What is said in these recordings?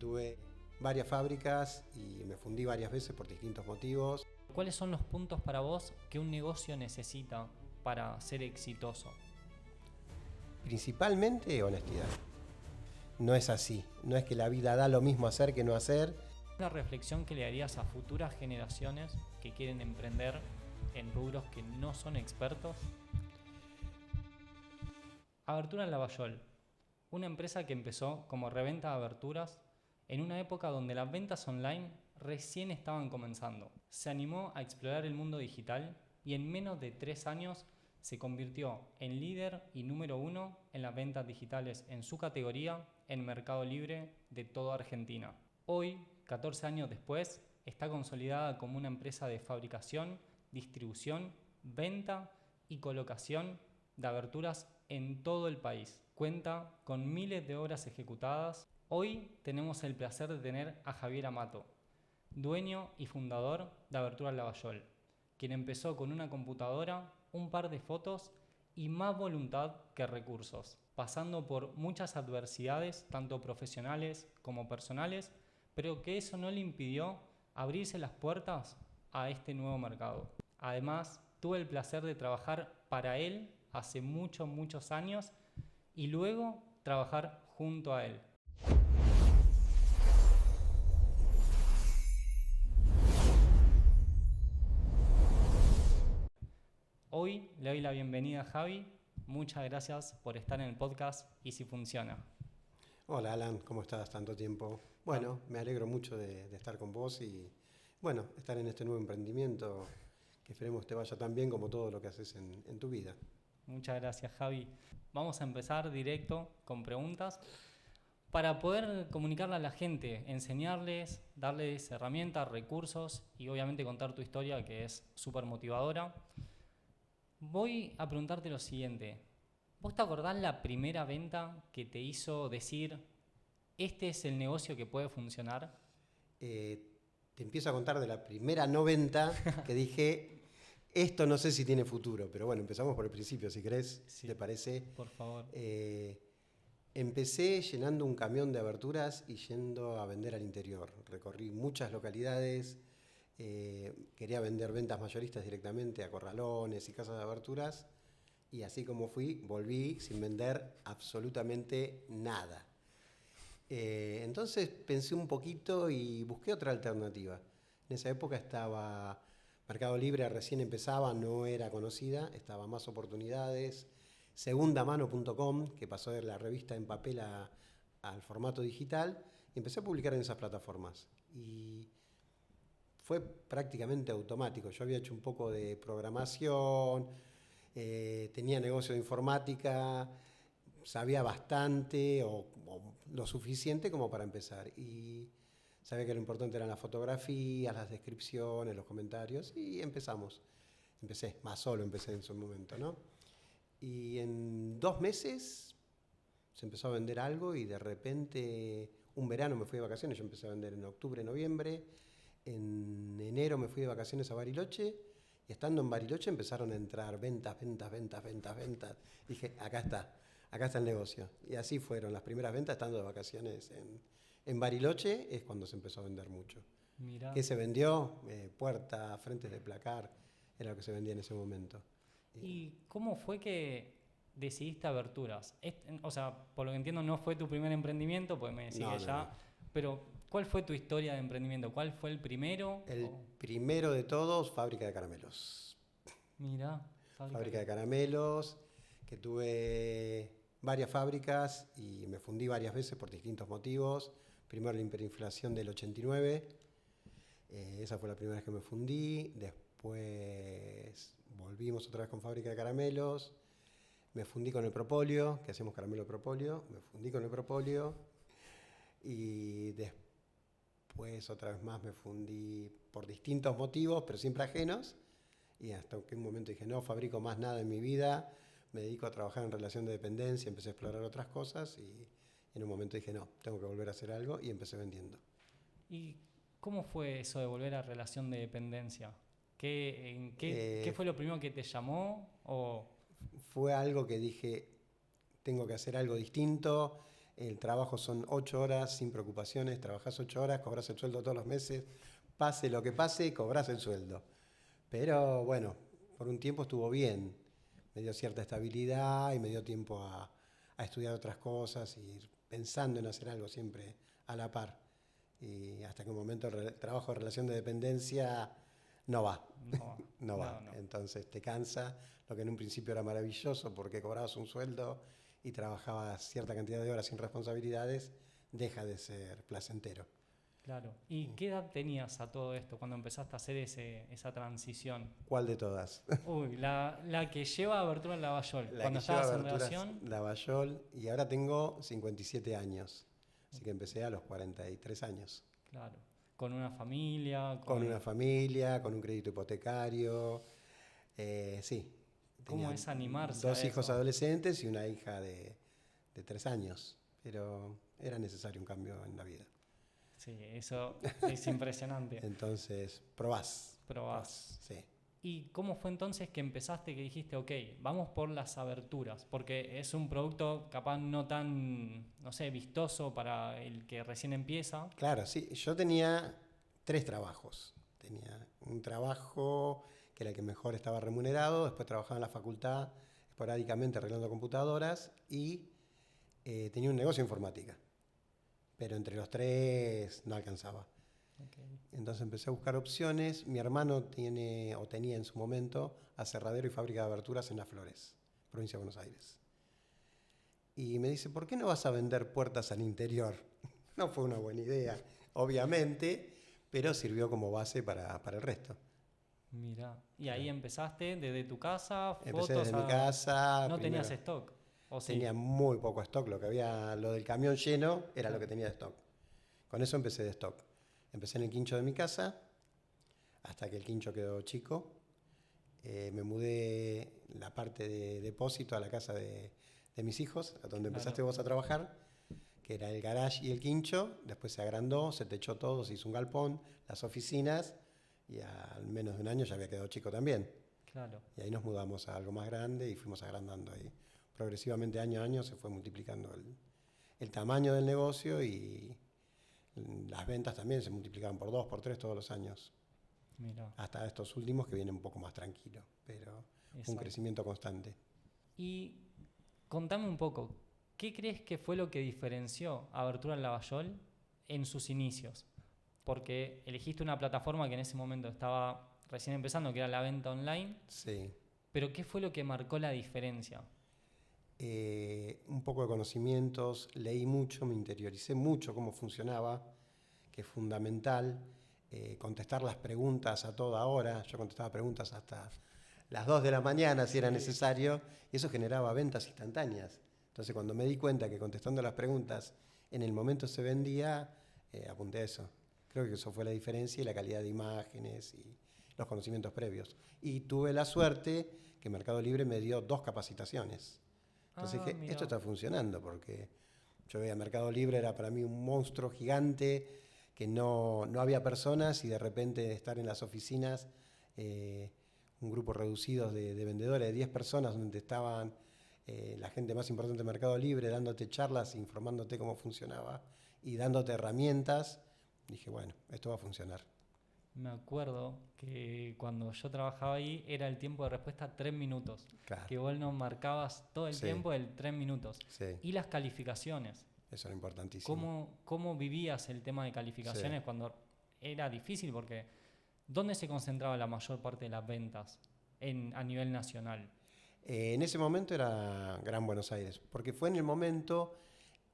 tuve varias fábricas y me fundí varias veces por distintos motivos. ¿Cuáles son los puntos para vos que un negocio necesita para ser exitoso? Principalmente honestidad. No es así, no es que la vida da lo mismo hacer que no hacer. Una reflexión que le harías a futuras generaciones que quieren emprender en rubros que no son expertos. Aberturas Lavallol, una empresa que empezó como reventa de aberturas en una época donde las ventas online recién estaban comenzando. Se animó a explorar el mundo digital y en menos de 3 años se convirtió en líder y número 1 en las ventas digitales en su categoría en Mercado Libre de toda Argentina. Hoy, 14 años después, está consolidada como una empresa de fabricación, distribución, venta y colocación de aberturas en todo el país. Cuenta con miles de obras ejecutadas. Hoy tenemos el placer de tener a Javier Amato, dueño y fundador de Aberturas Lavallol, quien empezó con una computadora, un par de fotos y más voluntad que recursos, pasando por muchas adversidades, tanto profesionales como personales, pero que eso no le impidió abrirse las puertas a este nuevo mercado. Además, tuve el placer de trabajar para él hace muchos años y luego trabajar junto a él. Hoy le doy la bienvenida a Javi. Muchas gracias por estar en el podcast Y Si Funciona. Hola Alan, ¿cómo estás? Tanto tiempo. Bueno, me alegro mucho de estar con vos y bueno, estar en este nuevo emprendimiento que esperemos te vaya tan bien como todo lo que haces en tu vida. Muchas gracias, Javi. Vamos a empezar directo con preguntas para poder comunicarle a la gente, enseñarles, darles herramientas, recursos y obviamente contar tu historia, que es súper motivadora. Voy a preguntarte lo siguiente. ¿Vos te acordás la primera venta que te hizo decir, este es el negocio que puede funcionar? Te empiezo a contar de la primera no venta que dije, esto no sé si tiene futuro, pero bueno, empezamos por el principio, si querés, Sí, ¿te parece? por favor. Empecé llenando un camión de aberturas y yendo a vender al interior. Recorrí muchas localidades, quería vender ventas mayoristas directamente a corralones y casas de aberturas, y así como fui, volví sin vender absolutamente nada. Entonces pensé un poquito y busqué otra alternativa. En esa época estaba Mercado Libre, recién empezaba, no era conocida, estaba Más Oportunidades, segundamano.com, que pasó de la revista en papel al formato digital, y empecé a publicar en esas plataformas. Y fue prácticamente automático. Yo había hecho un poco de programación, tenía negocio de informática, sabía bastante o lo suficiente como para empezar. Y sabía que lo importante eran las fotografías, las descripciones, los comentarios, y empezamos. Empecé, más solo empecé en su momento, ¿no? Y en 2 meses se empezó a vender algo y de repente un verano me fui de vacaciones, yo empecé a vender en octubre, noviembre, en enero me fui de vacaciones a Bariloche y estando en Bariloche empezaron a entrar ventas. Dije, acá está el negocio. Y así fueron las primeras ventas estando de vacaciones en Bariloche, es cuando se empezó a vender mucho. Mirá. ¿Qué se vendió? Puertas, frentes de placar, era lo que se vendía en ese momento. ¿Y cómo fue que decidiste aberturas? O sea, por lo que entiendo no fue tu primer emprendimiento, pues me decís No, que no, ya, no. pero ¿cuál fue tu historia de emprendimiento? ¿Cuál fue el primero? El primero de todos, fábrica de caramelos. Mirá, Fábrica de caramelos, que tuve varias fábricas y me fundí varias veces por distintos motivos. Primero la hiperinflación del 89, esa fue la primera vez que me fundí. Después volvimos otra vez con fábrica de caramelos. Me fundí con el propóleo, que hacemos caramelo de propóleo. Me fundí con el propóleo. Y después otra vez más me fundí por distintos motivos, pero siempre ajenos. Y hasta que un momento dije, no fabrico más nada en mi vida, me dedico a trabajar en relación de dependencia, empecé a explorar otras cosas y en un momento dije, no, tengo que volver a hacer algo y empecé vendiendo. ¿Y cómo fue eso de volver a relación de dependencia? ¿Qué fue lo primero que te llamó? Fue algo que dije, tengo que hacer algo distinto. El trabajo son 8 horas sin preocupaciones, trabajás 8 horas, cobras el sueldo todos los meses, pase lo que pase, cobras el sueldo. Pero bueno, por un tiempo estuvo bien, me dio cierta estabilidad y me dio tiempo a estudiar otras cosas y ir pensando en hacer algo siempre a la par. Y hasta que un momento el trabajo de relación de dependencia no va, No, no va. no. Entonces te cansa, lo que en un principio era maravilloso porque cobrabas un sueldo y trabajabas cierta cantidad de horas sin responsabilidades, deja de ser placentero. Claro. ¿Y qué edad tenías a todo esto cuando empezaste a hacer esa transición? ¿Cuál de todas? Uy, la que lleva a Abertura en Lavallol, La cuando que lleva estabas en aberturas relación, Lavallol y ahora tengo 57 años. Así que empecé a los 43 años. claro, con una familia, Con una familia, con un crédito hipotecario. Sí, ¿Cómo tenía es animarse a 2 hijos eso? adolescentes y una hija de 3 años. Pero era necesario un cambio en la vida. Sí, eso es impresionante. Entonces, probás. Probás. Sí. ¿Y cómo fue entonces que empezaste, que dijiste, ok, vamos por las aberturas? Porque es un producto capaz no tan, no sé, vistoso para el que recién empieza. Claro, sí. Yo tenía 3 trabajos. Tenía un trabajo que era el que mejor estaba remunerado, después trabajaba en la facultad esporádicamente arreglando computadoras y tenía un negocio de informática. Pero entre los 3 no alcanzaba. Okay. Entonces empecé a buscar opciones. Mi hermano tiene o tenía en su momento aserradero y fábrica de aberturas en Las Flores, provincia de Buenos Aires. Y me dice, ¿por qué no vas a vender puertas al interior? No fue una buena idea, obviamente, pero sirvió como base para el resto. Mira, y ahí empezaste desde tu casa, Empecé fotos desde mi a... casa, ¿No tenías primero stock? ¿O sí? tenía muy poco stock, lo que había, lo del camión lleno era lo que tenía de stock. Con eso empecé de stock. Empecé en el quincho de mi casa, hasta que el quincho quedó chico. Me mudé la parte de depósito a la casa de mis hijos, a donde empezaste Claro, vos a trabajar, que era el garage y el quincho. Después se agrandó, se techó todo, se hizo un galpón, las oficinas, y al menos de un año ya había quedado chico también. claro. Y ahí nos mudamos a algo más grande y fuimos agrandando ahí. Progresivamente, año a año, se fue multiplicando el tamaño del negocio y las ventas también se multiplicaban por 2, por 3 todos los años. Mira, Hasta estos últimos que vienen un poco más tranquilos, pero un exacto. crecimiento constante. Y contame un poco, ¿qué crees que fue lo que diferenció a Abertura en Lavallol en sus inicios? Porque elegiste una plataforma que en ese momento estaba recién empezando, que era la venta online, Sí. pero ¿qué fue lo que marcó la diferencia? Un poco de conocimientos, leí mucho, me interioricé mucho cómo funcionaba, que es fundamental. Contestar las preguntas a toda hora, yo contestaba preguntas hasta las 2 de la mañana si era necesario, y eso generaba ventas instantáneas. Entonces cuando me di cuenta que contestando las preguntas en el momento se vendía, apunté a eso. Creo que eso fue la diferencia y la calidad de imágenes y los conocimientos previos. Y tuve la suerte que Mercado Libre me dio 2 capacitaciones. Entonces Ah, dije, esto mira, está funcionando, porque yo veía Mercado Libre, era para mí un monstruo gigante, que no había personas y de repente estar en las oficinas, un grupo reducido de vendedores, de 10 personas, donde estaban la gente más importante de Mercado Libre, dándote charlas, informándote cómo funcionaba y dándote herramientas. Dije, bueno, esto va a funcionar. me acuerdo que cuando yo trabajaba ahí era el tiempo de respuesta 3 minutos, Claro, que vos no marcabas todo el sí, tiempo el 3 minutos. sí, Y las calificaciones. eso era importantísimo. ¿Cómo vivías el tema de Sí. calificaciones cuando era difícil? Porque ¿dónde se concentraba la mayor parte de las ventas a nivel nacional? En ese momento era Gran Buenos Aires, porque fue en el momento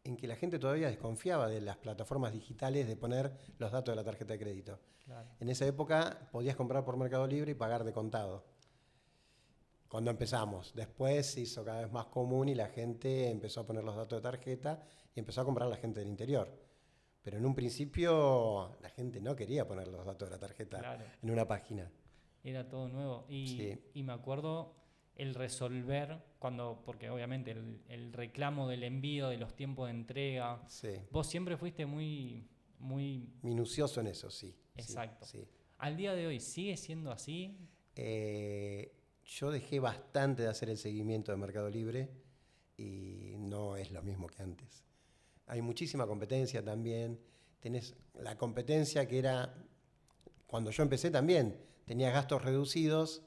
en que la gente todavía desconfiaba de las plataformas digitales de poner los datos de la tarjeta de crédito. Claro. En esa época podías comprar por Mercado Libre y pagar de contado. Cuando empezamos, después se hizo cada vez más común y la gente empezó a poner los datos de tarjeta y empezó a comprar la gente del interior. Pero en un principio la gente no quería poner los datos de la tarjeta Claro, en una página. era todo nuevo. Sí, Y me acuerdo el resolver, porque obviamente el reclamo del envío, de los tiempos de entrega, sí. vos siempre fuiste muy, muy Minucioso en eso, sí. exacto. Sí. Al día de hoy, ¿sigue siendo así? Yo dejé bastante de hacer el seguimiento de Mercado Libre y no es lo mismo que antes. hay muchísima competencia también. Tenés la competencia que era, cuando yo empecé también, tenías gastos reducidos,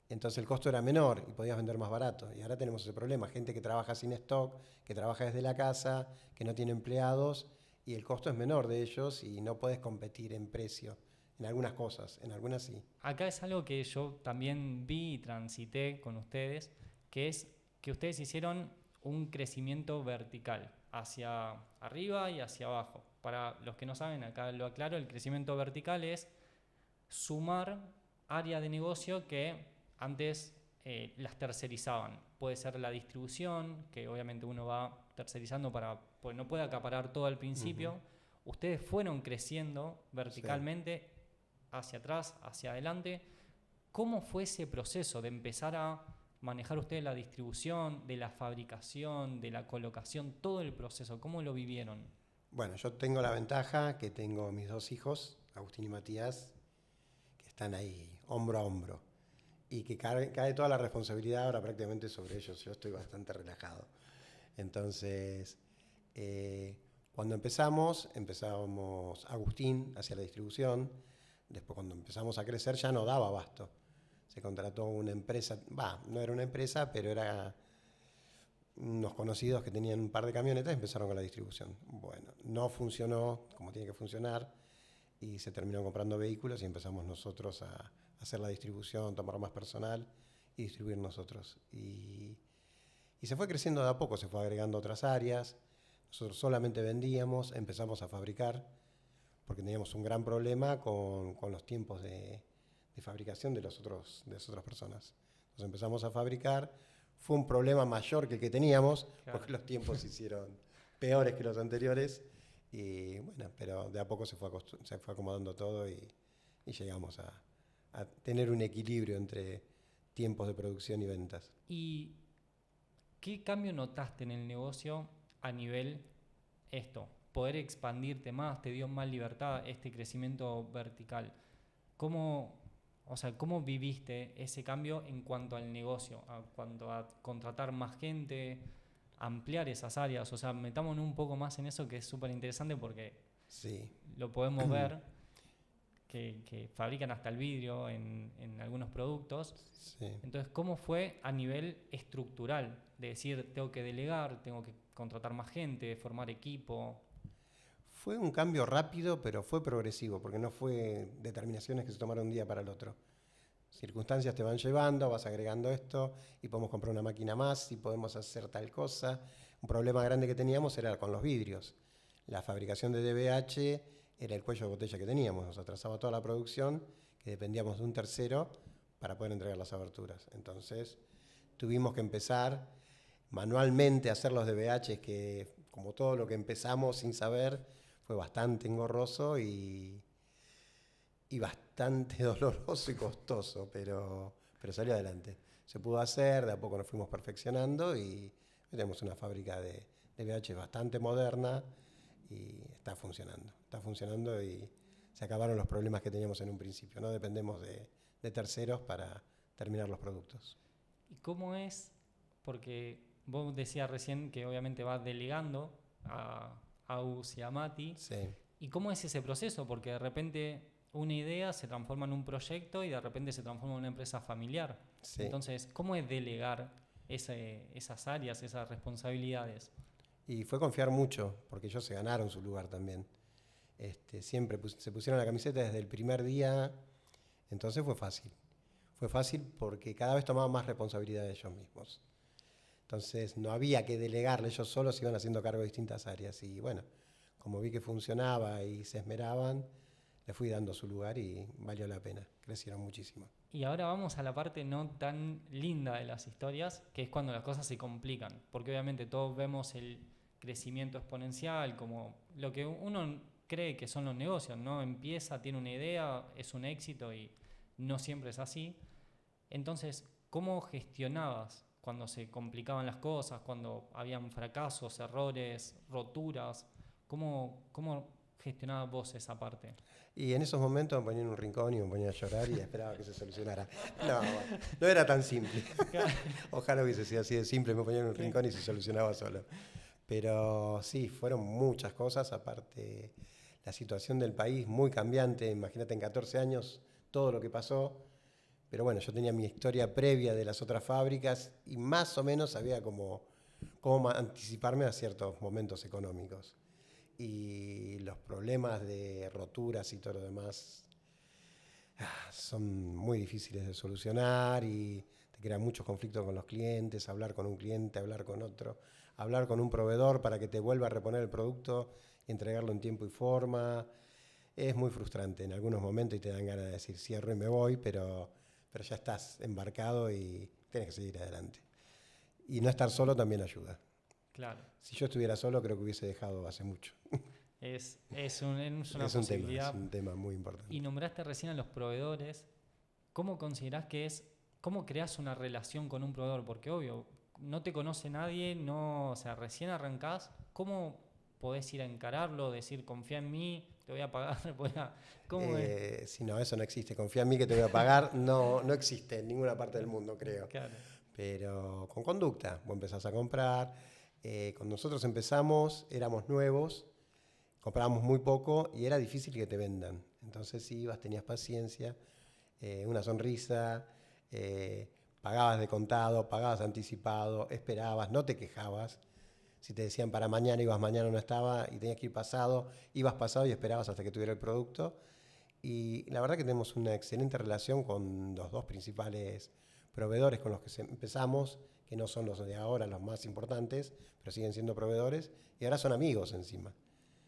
entonces el costo era menor y podías vender más barato. Y ahora tenemos ese problema, gente que trabaja sin stock, que trabaja desde la casa, que no tiene empleados, y el costo es menor de ellos y no puedes competir en precio. En algunas cosas, en algunas sí. Acá es algo que yo también vi y transité con ustedes, que es que ustedes hicieron un crecimiento vertical, hacia arriba y hacia abajo. Para los que no saben, acá lo aclaro, el crecimiento vertical es sumar área de negocio que antes las tercerizaban. Puede ser la distribución, que obviamente uno va tercerizando pues no puede acaparar todo al principio. Ustedes fueron creciendo verticalmente, hacia atrás, hacia adelante. ¿Cómo fue ese proceso de empezar a manejar ustedes la distribución, de la fabricación, de la colocación, todo el proceso? ¿Cómo lo vivieron? Bueno, yo tengo la ventaja que tengo mis 2 hijos, Agustín y Matías, que están ahí hombro a hombro. Y que cae toda la responsabilidad ahora prácticamente sobre ellos. Yo estoy bastante relajado. Entonces, cuando empezamos Agustín hacia la distribución. Después, cuando empezamos a crecer, ya no daba abasto. Se contrató una empresa, no era una empresa, pero era unos conocidos que tenían un par de camionetas y empezaron con la distribución. Bueno, no funcionó como tiene que funcionar y se terminó comprando vehículos y empezamos nosotros a hacer la distribución, tomar más personal y distribuir nosotros. Y se fue creciendo de a poco, se fue agregando otras áreas. Nosotros solamente vendíamos, empezamos a fabricar, porque teníamos un gran problema con los tiempos de fabricación de las otras personas. Entonces empezamos a fabricar, fue un problema mayor que el que teníamos, claro, porque los tiempos se hicieron peores que los anteriores, y bueno, pero de a poco se fue acomodando todo y llegamos a tener un equilibrio entre tiempos de producción y ventas. ¿Y qué cambio notaste en el negocio a nivel poder expandirte más, te dio más libertad este crecimiento vertical? ¿Cómo viviste ese cambio en cuanto al negocio, en cuanto a contratar más gente, ampliar esas áreas? O sea, metámonos un poco más en eso, que es súper interesante porque sí, lo podemos ver, que fabrican hasta el vidrio en algunos productos. Sí. Entonces, ¿cómo fue a nivel estructural? De decir, tengo que delegar, tengo que contratar más gente, formar equipo. Fue un cambio rápido, pero fue progresivo, porque no fue determinaciones que se tomaron de un día para el otro. Circunstancias te van llevando, vas agregando esto, y podemos comprar una máquina más, y podemos hacer tal cosa. Un problema grande que teníamos era con los vidrios. La fabricación de DBH era el cuello de botella que teníamos. Nos atrasaba toda la producción, que dependíamos de un tercero para poder entregar las aberturas. Entonces, tuvimos que empezar manualmente a hacer los DBH, que como todo lo que empezamos sin saber, fue bastante engorroso y bastante doloroso y costoso, pero salió adelante. Se pudo hacer, de a poco nos fuimos perfeccionando y tenemos una fábrica de DBH bastante moderna y está funcionando y se acabaron los problemas que teníamos en un principio. No dependemos de terceros para terminar los productos. ¿Y cómo es? Porque vos decías recién que obviamente vas delegando a Agus y a Mati. Sí. ¿Y cómo es ese proceso? Porque de repente una idea se transforma en un proyecto y de repente se transforma en una empresa familiar. Sí. Entonces, ¿cómo es delegar esas áreas, esas responsabilidades? Y fue confiar mucho, porque ellos se ganaron su lugar también. Siempre se pusieron la camiseta desde el primer día, entonces fue fácil. Fue fácil porque cada vez tomaban más responsabilidad de ellos mismos. Entonces no había que delegarle, ellos solos iban haciendo cargo de distintas áreas. Y bueno, como vi que funcionaba y se esmeraban, le fui dando su lugar y valió la pena. Crecieron muchísimo. Y ahora vamos a la parte no tan linda de las historias, que es cuando las cosas se complican. Porque obviamente todos vemos el crecimiento exponencial como lo que uno cree que son los negocios, ¿no? Empieza, tiene una idea, es un éxito y no siempre es así. Entonces, ¿cómo gestionabas cuando se complicaban las cosas, cuando habían fracasos, errores, roturas? ¿Cómo gestionabas vos esa parte? Y en esos momentos me ponía en un rincón y me ponía a llorar y esperaba que se solucionara. No era tan simple. Ojalá hubiese sido así de simple, me ponía en un rincón y se solucionaba solo. Pero sí, fueron muchas cosas, aparte la situación del país muy cambiante, imagínate en 14 años todo lo que pasó, pero bueno, yo tenía mi historia previa de las otras fábricas y más o menos sabía cómo anticiparme a ciertos momentos económicos. Y los problemas de roturas y todo lo demás son muy difíciles de solucionar y te crean muchos conflictos con los clientes, hablar con un cliente, hablar con otro, hablar con un proveedor para que te vuelva a reponer el producto y entregarlo en tiempo y forma. Es muy frustrante en algunos momentos y te dan ganas de decir cierro y me voy, pero ya estás embarcado y tienes que seguir adelante. Y no estar solo también ayuda. Claro. Si yo estuviera solo creo que hubiese dejado hace mucho. Es una Es posibilidad. un tema muy importante. Y nombraste recién a los proveedores. ¿Cómo considerás que es, cómo creas una relación con un proveedor? Porque obvio, no te conoce nadie, no, o sea, recién arrancás. ¿Cómo podés ir a encararlo, decir, confía en mí, te voy a pagar? ¿Cómo es? Si no, eso no existe. Confía en mí que te voy a pagar. No, no existe en ninguna parte del mundo, creo. Claro. Pero con conducta. Vos empezás a comprar. Cuando nosotros empezamos, éramos nuevos, comprábamos muy poco y era difícil que te vendan. Entonces ibas, tenías paciencia, una sonrisa, pagabas de contado, pagabas anticipado, esperabas, no te quejabas. Si te decían para mañana, ibas mañana, no estaba y tenías que ir pasado, ibas pasado y esperabas hasta que tuviera el producto. Y la verdad que tenemos una excelente relación con los dos principales proveedores con los que empezamos, que no son los de ahora los más importantes, pero siguen siendo proveedores y ahora son amigos encima.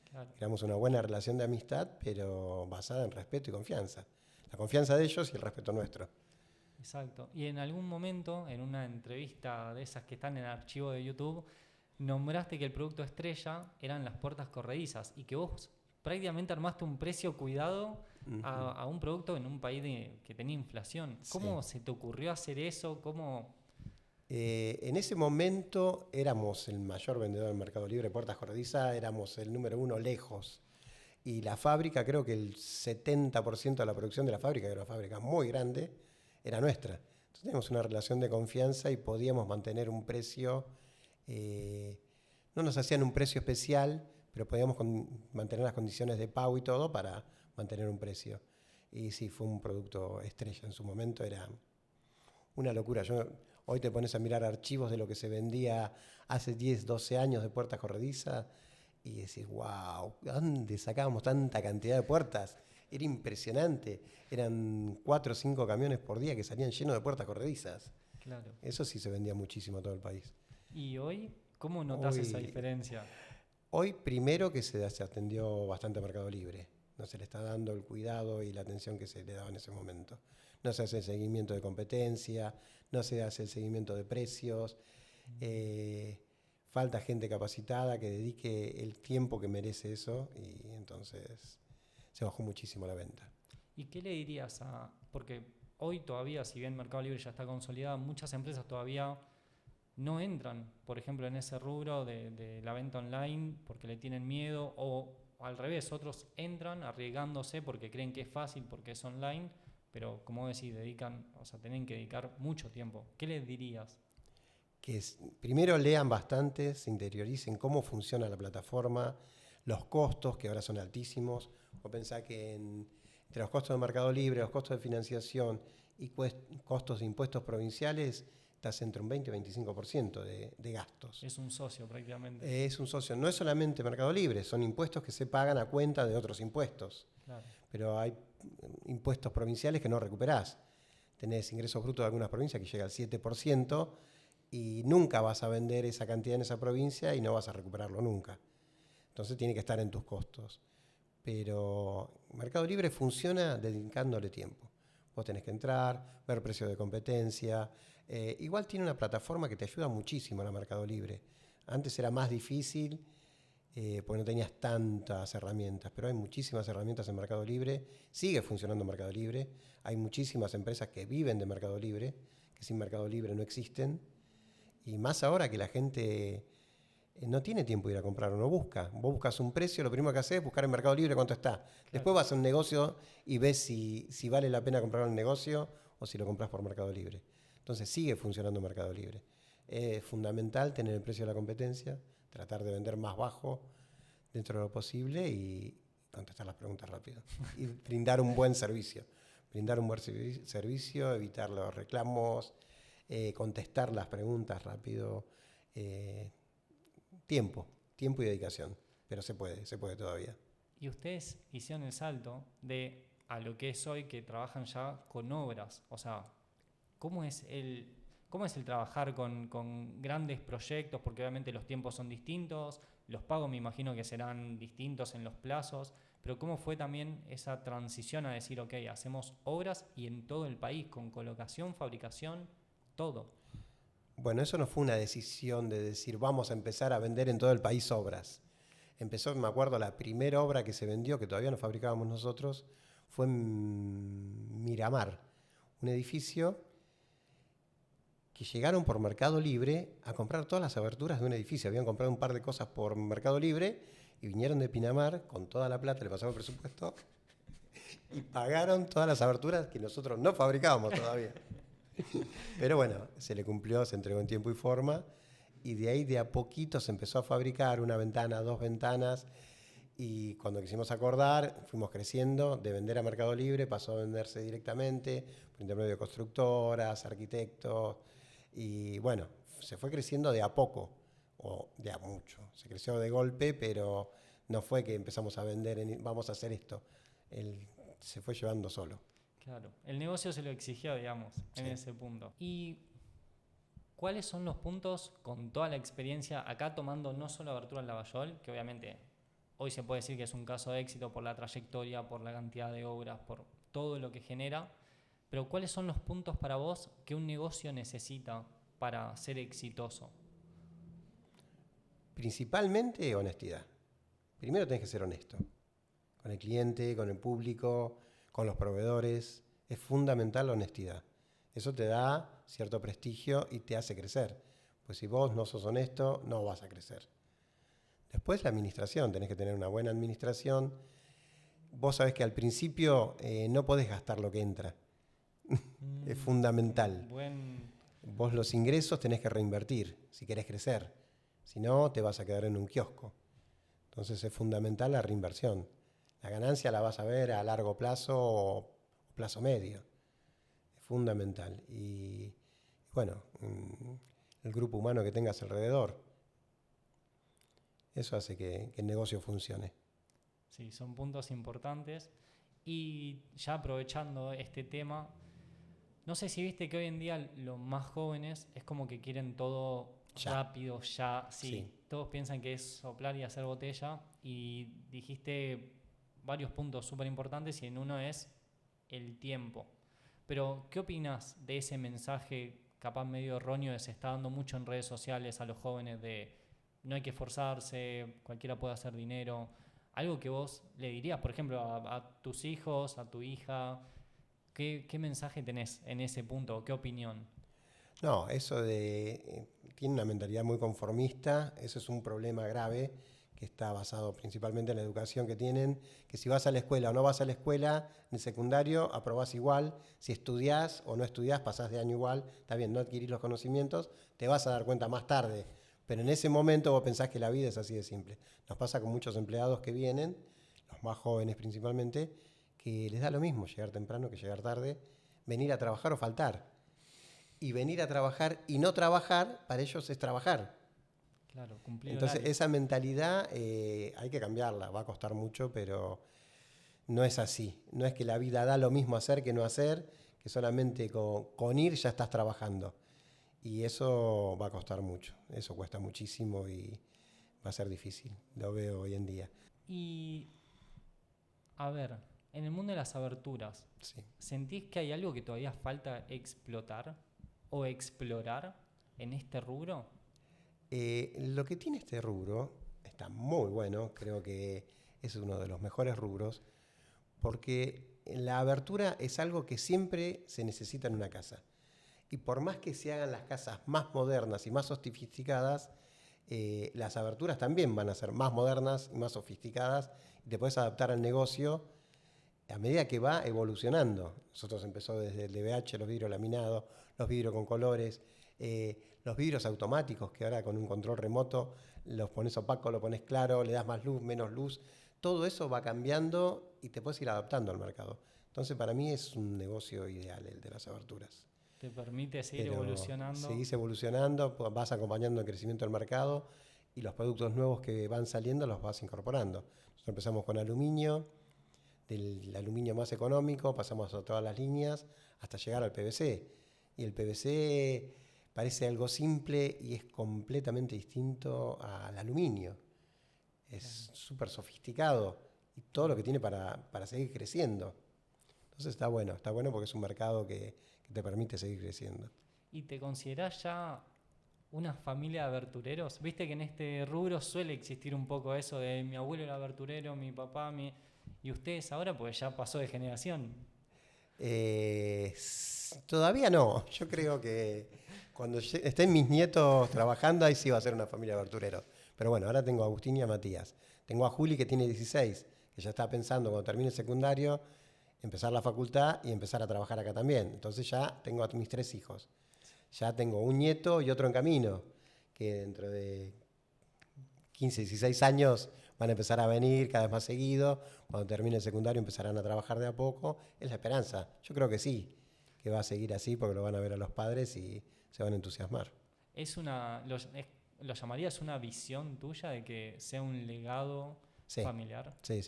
Claro. Creamos una buena relación de amistad, pero basada en respeto y confianza. La confianza de ellos y el respeto nuestro. Exacto. Y en algún momento, en una entrevista de esas que están en el archivo de YouTube, nombraste que el producto estrella eran las puertas corredizas y que vos prácticamente armaste un precio cuidado a un producto en un país que tenía inflación. ¿Cómo se te ocurrió hacer eso? En ese momento éramos el mayor vendedor del Mercado Libre de puertas corredizas, éramos el número 1 lejos. Y la fábrica, creo que el 70% de la producción de la fábrica, que era una fábrica muy grande, era nuestra. Entonces teníamos una relación de confianza y podíamos mantener un precio. No nos hacían un precio especial, pero podíamos mantener las condiciones de pago y todo para mantener un precio. Y sí, fue un producto estrella en su momento, era una locura. Hoy te pones a mirar archivos de lo que se vendía hace 10, 12 años de puertas corredizas y decís, wow, ¿dónde sacábamos tanta cantidad de puertas? Era impresionante. Eran 4 o 5 camiones por día que salían llenos de puertas corredizas. Claro. Eso sí se vendía muchísimo a todo el país. ¿Y hoy cómo notas esa diferencia? Hoy, primero que se atendió bastante a Mercado Libre. No se le está dando el cuidado y la atención que se le daba en ese momento. No se hace el seguimiento de competencia, no se hace el seguimiento de precios. Falta gente capacitada que dedique el tiempo que merece eso y entonces se bajó muchísimo la venta. ¿Y qué le dirías porque hoy todavía, si bien Mercado Libre ya está consolidado, muchas empresas todavía no entran, por ejemplo, en ese rubro de la venta online porque le tienen miedo o al revés, otros entran arriesgándose porque creen que es fácil, porque es online, pero como decís, tienen que dedicar mucho tiempo. ¿Qué les dirías? Que primero lean bastante, se interioricen cómo funciona la plataforma, los costos, que ahora son altísimos. O pensá que entre los costos de Mercado Libre, los costos de financiación y costos de impuestos provinciales, estás entre un 20 y 25% de gastos. Es un socio prácticamente. Es un socio. No es solamente Mercado Libre, son impuestos que se pagan a cuenta de otros impuestos. Claro. Pero hay impuestos provinciales que no recuperás. Tenés ingresos brutos de algunas provincias que llega al 7% y nunca vas a vender esa cantidad en esa provincia y no vas a recuperarlo nunca. Entonces tiene que estar en tus costos. Pero Mercado Libre funciona dedicándole tiempo. Vos tenés que entrar, ver precios de competencia. Igual tiene una plataforma que te ayuda muchísimo en Mercado Libre. Antes era más difícil porque no tenías tantas herramientas, pero hay muchísimas herramientas en Mercado Libre. Sigue funcionando Mercado Libre. Hay muchísimas empresas que viven de Mercado Libre, que sin Mercado Libre no existen. Y más ahora que la gente no tiene tiempo de ir a comprar o no busca. Vos buscas un precio, lo primero que haces es buscar en Mercado Libre cuánto está. Claro. Después vas a un negocio y ves si vale la pena comprarlo en el negocio o si lo compras por Mercado Libre. Entonces sigue funcionando Mercado Libre. Es fundamental tener el precio de la competencia, tratar de vender más bajo dentro de lo posible y contestar las preguntas rápido. Y brindar un buen servicio. Brindar un buen servicio, evitar los reclamos, contestar las preguntas rápido. Tiempo y dedicación. Pero se puede todavía. Y ustedes hicieron el salto de a lo que es hoy, que trabajan ya con obras. O sea, ¿cómo es el trabajar con grandes proyectos? Porque obviamente los tiempos son distintos, los pagos me imagino que serán distintos en los plazos, pero ¿cómo fue también esa transición a decir, ok, hacemos obras y en todo el país, con colocación, fabricación, todo? Bueno, eso no fue una decisión de decir vamos a empezar a vender en todo el país obras. Empezó, me acuerdo, la primera obra que se vendió, que todavía no fabricábamos nosotros, fue en Miramar, un edificio que llegaron por Mercado Libre a comprar todas las aberturas de un edificio. Habían comprado un par de cosas por Mercado Libre y vinieron de Pinamar con toda la plata, le pasamos el presupuesto y pagaron todas las aberturas que nosotros no fabricábamos todavía. Pero bueno, se le cumplió, se entregó en tiempo y forma y de ahí de a poquito se empezó a fabricar una ventana, 2 ventanas y cuando quisimos acordar fuimos creciendo, de vender a Mercado Libre pasó a venderse directamente por intermedio de constructoras, arquitectos y bueno, se fue creciendo de a poco o de a mucho. Se creció de golpe, pero no fue que empezamos a vender, vamos a hacer esto. Se fue llevando solo. Claro, el negocio se lo exigió, digamos, en ese punto. ¿Y cuáles son los puntos con toda la experiencia acá tomando no solo Aberturas Lavallol, que obviamente hoy se puede decir que es un caso de éxito por la trayectoria, por la cantidad de obras, por todo lo que genera, pero cuáles son los puntos para vos que un negocio necesita para ser exitoso? Principalmente honestidad. Primero tenés que ser honesto con el cliente, con el público, con los proveedores. Es fundamental la honestidad. Eso te da cierto prestigio y te hace crecer. Pues si vos no sos honesto, no vas a crecer. Después la administración, tenés que tener una buena administración. Vos sabés que al principio no podés gastar lo que entra. Es fundamental. Vos los ingresos tenés que reinvertir si querés crecer. Si no, te vas a quedar en un kiosco. Entonces es fundamental la reinversión. La ganancia la vas a ver a largo plazo o plazo medio. Es fundamental. Y bueno, el grupo humano que tengas alrededor. Eso hace que el negocio funcione. Sí, son puntos importantes. Y ya aprovechando este tema, no sé si viste que hoy en día los más jóvenes es como que quieren todo ya. Rápido, ya. Sí, todos piensan que es soplar y hacer botella. Y dijiste varios puntos súper importantes y en uno es el tiempo. Pero, ¿qué opinas de ese mensaje capaz medio erróneo que se está dando mucho en redes sociales a los jóvenes de no hay que esforzarse, cualquiera puede hacer dinero? Algo que vos le dirías, por ejemplo, a tus hijos, a tu hija, ¿qué mensaje tenés en ese punto? ¿Qué opinión? No, eso tiene una mentalidad muy conformista, eso es un problema grave que está basado principalmente en la educación que tienen, que si vas a la escuela o no vas a la escuela, en el secundario aprobás igual, si estudiás o no estudiás, pasás de año igual, está bien, no adquirís los conocimientos, te vas a dar cuenta más tarde, pero en ese momento vos pensás que la vida es así de simple. Nos pasa con muchos empleados que vienen, los más jóvenes principalmente, que les da lo mismo llegar temprano que llegar tarde, venir a trabajar o faltar. Y venir a trabajar y no trabajar, para ellos es trabajar. Claro, cumplir Entonces horario. esa mentalidad hay que cambiarla, va a costar mucho, pero no es así. No es que la vida da lo mismo hacer que no hacer, que solamente con ir ya estás trabajando. Y eso va a costar mucho, eso cuesta muchísimo y va a ser difícil, lo veo hoy en día. Y, a ver, en el mundo de las aberturas, Sí. ¿sentís que hay algo que todavía falta explotar o explorar en este rubro? Lo que tiene este rubro está muy bueno, creo que es uno de los mejores rubros, porque la abertura es algo que siempre se necesita en una casa. Y por más que se hagan las casas más modernas y más sofisticadas, las aberturas también van a ser más modernas y más sofisticadas y te puedes adaptar al negocio a medida que va evolucionando. Nosotros empezó desde el DBH, los vidrios laminados, los vidrios con colores, los vidrios automáticos, que ahora con un control remoto los pones opaco, lo pones claro, le das más luz, menos luz. Todo eso va cambiando y te puedes ir adaptando al mercado. Entonces, para mí es un negocio ideal el de las aberturas. Te permite seguir Pero evolucionando. seguís evolucionando, vas acompañando el crecimiento del mercado y los productos nuevos que van saliendo los vas incorporando. Nosotros empezamos con aluminio, del aluminio más económico, pasamos a todas las líneas hasta llegar al PVC. Y el PVC parece algo simple y es completamente distinto al aluminio. Es súper sofisticado y todo lo que tiene para seguir creciendo. Entonces está bueno porque es un mercado que te permite seguir creciendo. ¿Y te considerás ya una familia de abertureros? Viste que en este rubro suele existir un poco eso de mi abuelo era aberturero, mi papá, y ustedes ahora pues ya pasó de generación. Todavía no. Yo creo que cuando estén mis nietos trabajando, ahí sí va a ser una familia de abertureros. Pero bueno, ahora tengo a Agustín y a Matías. Tengo a Juli, que tiene 16, que ya está pensando cuando termine el secundario, empezar la facultad y empezar a trabajar acá también. Entonces ya tengo a mis 3 hijos. Ya tengo un nieto y otro en camino, que dentro de 15, 16 años van a empezar a venir cada vez más seguido. Cuando termine el secundario empezarán a trabajar de a poco. Es la esperanza. Yo creo que sí, que va a seguir así porque lo van a ver a los padres y se van a entusiasmar. ¿Lo llamarías una visión tuya de que sea un legado familiar? Sí.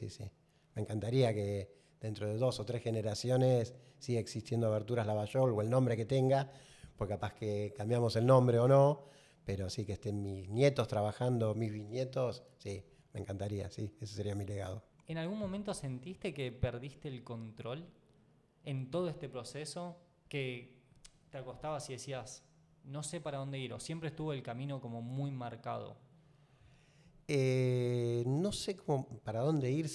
Me encantaría que dentro de 2 o 3 generaciones siga existiendo Aberturas Lavallol o el nombre que tenga, porque capaz que cambiamos el nombre o no, pero sí que estén mis nietos trabajando, mis bisnietos, sí, me encantaría, sí, ese sería mi legado. ¿En algún momento sentiste que perdiste el control en todo este proceso? Que te acostabas y decías, no sé para dónde ir, o siempre estuvo el camino como muy marcado? No sé para dónde ir.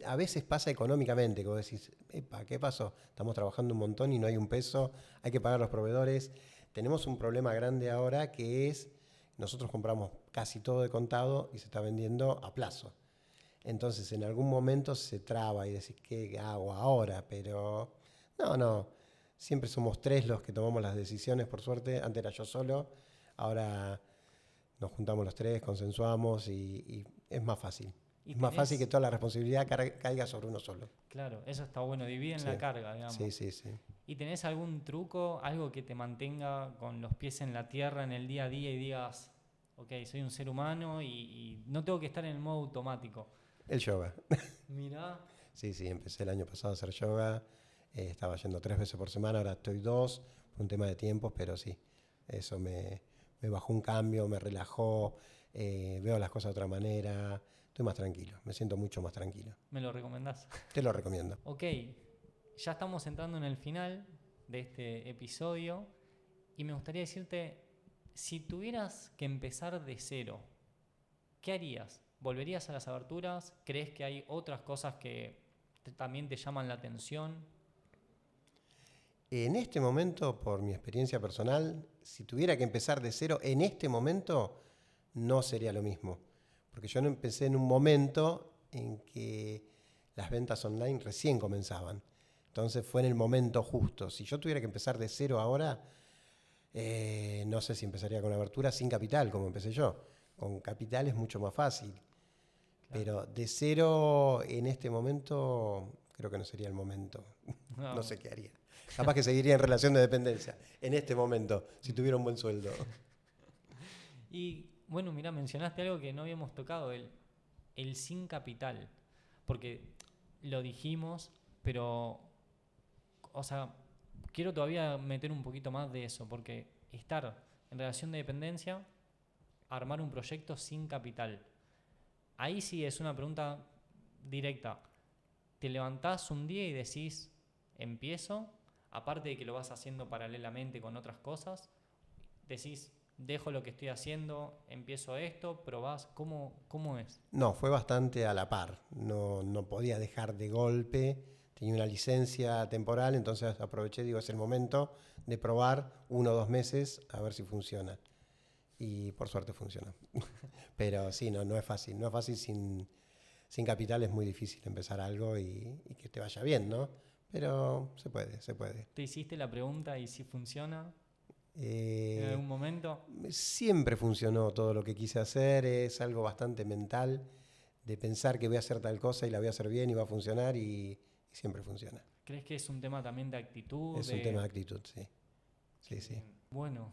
A veces pasa económicamente, que vos decís, epa, ¿qué pasó? Estamos trabajando un montón y no hay un peso, hay que pagar los proveedores. Tenemos un problema grande ahora que es, nosotros compramos casi todo de contado y se está vendiendo a plazo. Entonces en algún momento se traba y decís, ¿qué hago ahora? Pero no, siempre somos 3 los que tomamos las decisiones, por suerte. Antes era yo solo, ahora nos juntamos los 3, consensuamos y es más fácil. Es más fácil que toda la responsabilidad caiga sobre uno solo. Claro, eso está bueno, dividen la carga, digamos. Sí. ¿Y tenés algún truco, algo que te mantenga con los pies en la tierra en el día a día y digas, ok, soy un ser humano y no tengo que estar en el modo automático? El yoga. Mirá. Sí, empecé el año pasado a hacer yoga. Estaba yendo 3 veces por semana, ahora estoy 2, por un tema de tiempos, pero sí, eso me bajó un cambio, me relajó, veo las cosas de otra manera, estoy más tranquilo, me siento mucho más tranquilo. ¿Me lo recomendás? Te lo recomiendo. Ok, ya estamos entrando en el final de este episodio y me gustaría decirte, si tuvieras que empezar de cero, ¿qué harías? ¿Volverías a las aberturas? ¿Crees que hay otras cosas que también te llaman la atención? En este momento, por mi experiencia personal, si tuviera que empezar de cero, en este momento no sería lo mismo. Porque yo no empecé en un momento en que las ventas online recién comenzaban. Entonces fue en el momento justo. Si yo tuviera que empezar de cero ahora, no sé si empezaría con abertura sin capital, como empecé yo. Con capital es mucho más fácil. Claro. Pero de cero en este momento, creo que no sería el momento. No sé qué haría. Capaz que seguiría en relación de dependencia en este momento, si tuviera un buen sueldo. Y bueno, mira, mencionaste algo que no habíamos tocado, el sin capital. Porque lo dijimos, pero, o sea, quiero todavía meter un poquito más de eso, porque estar en relación de dependencia, armar un proyecto sin capital. Ahí sí es una pregunta directa. Te levantás un día y decís, empiezo, aparte de que lo vas haciendo paralelamente con otras cosas, decís, dejo lo que estoy haciendo, empiezo esto, probás, ¿cómo es? No, fue bastante a la par, no podía dejar de golpe, tenía una licencia temporal, entonces aproveché, es el momento de probar 1 o 2 meses a ver si funciona. Y por suerte funciona. Pero sí, no es fácil, sin capital es muy difícil empezar algo y que te vaya bien, ¿no? Pero se puede. ¿Te hiciste la pregunta y si funciona? en algún momento. Siempre funcionó todo lo que quise hacer, es algo bastante mental, de pensar que voy a hacer tal cosa y la voy a hacer bien y va a funcionar y siempre funciona. ¿Crees que es un tema también de actitud? Es un tema de actitud, sí. Sí, sí. Bueno,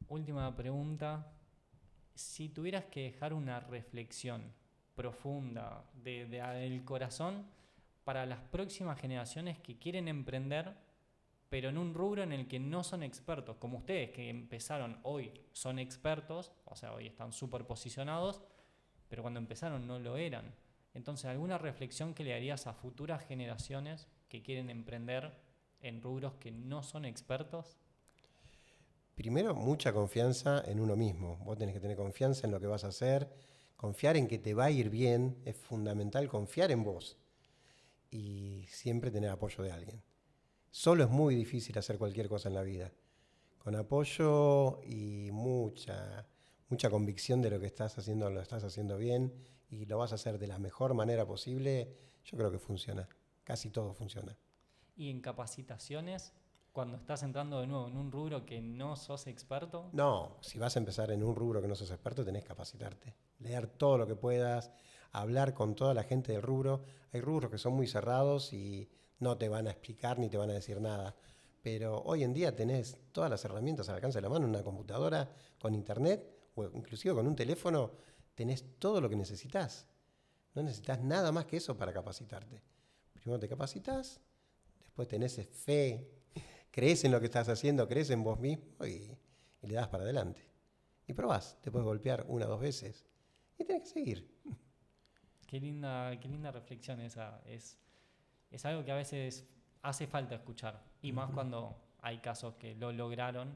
última pregunta. Si tuvieras que dejar una reflexión profunda del corazón para las próximas generaciones que quieren emprender, pero en un rubro en el que no son expertos, como ustedes que empezaron hoy son expertos, o sea, hoy están súper posicionados, pero cuando empezaron no lo eran. Entonces, ¿alguna reflexión que le harías a futuras generaciones que quieren emprender en rubros que no son expertos? Primero, mucha confianza en uno mismo. Vos tenés que tener confianza en lo que vas a hacer, confiar en que te va a ir bien, es fundamental confiar en vos y siempre tener apoyo de alguien. Solo es muy difícil hacer cualquier cosa en la vida. Con apoyo y mucha convicción de lo que estás haciendo, lo estás haciendo bien y lo vas a hacer de la mejor manera posible, yo creo que funciona. Casi todo funciona. ¿Y en capacitaciones, cuando estás entrando de nuevo en un rubro que no sos experto? No, si vas a empezar en un rubro que no sos experto, tenés que capacitarte. Leer todo lo que puedas, hablar con toda la gente del rubro. Hay rubros que son muy cerrados y no te van a explicar ni te van a decir nada. Pero hoy en día tenés todas las herramientas al alcance de la mano, una computadora, con internet o inclusive con un teléfono, tenés todo lo que necesitas. No necesitas nada más que eso para capacitarte. Primero te capacitas, después tenés fe, crees en lo que estás haciendo, crees en vos mismo y le das para adelante. Y probás, te puedes golpear 1 o 2 veces y tenés que seguir. Qué linda reflexión esa. Es algo que a veces hace falta escuchar. Y más cuando hay casos que lo lograron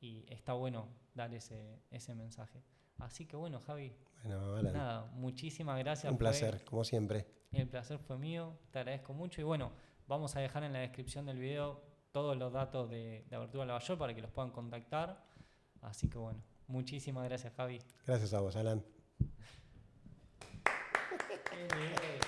y está bueno dar ese mensaje. Así que bueno, Javi. Bueno, Alan, nada, muchísimas gracias. un placer, como siempre. El placer fue mío, te agradezco mucho. Y bueno, vamos a dejar en la descripción del video todos los datos de Abertura Lavallol para que los puedan contactar. Así que bueno, muchísimas gracias, Javi. Gracias a vos, Alan. Qué bien.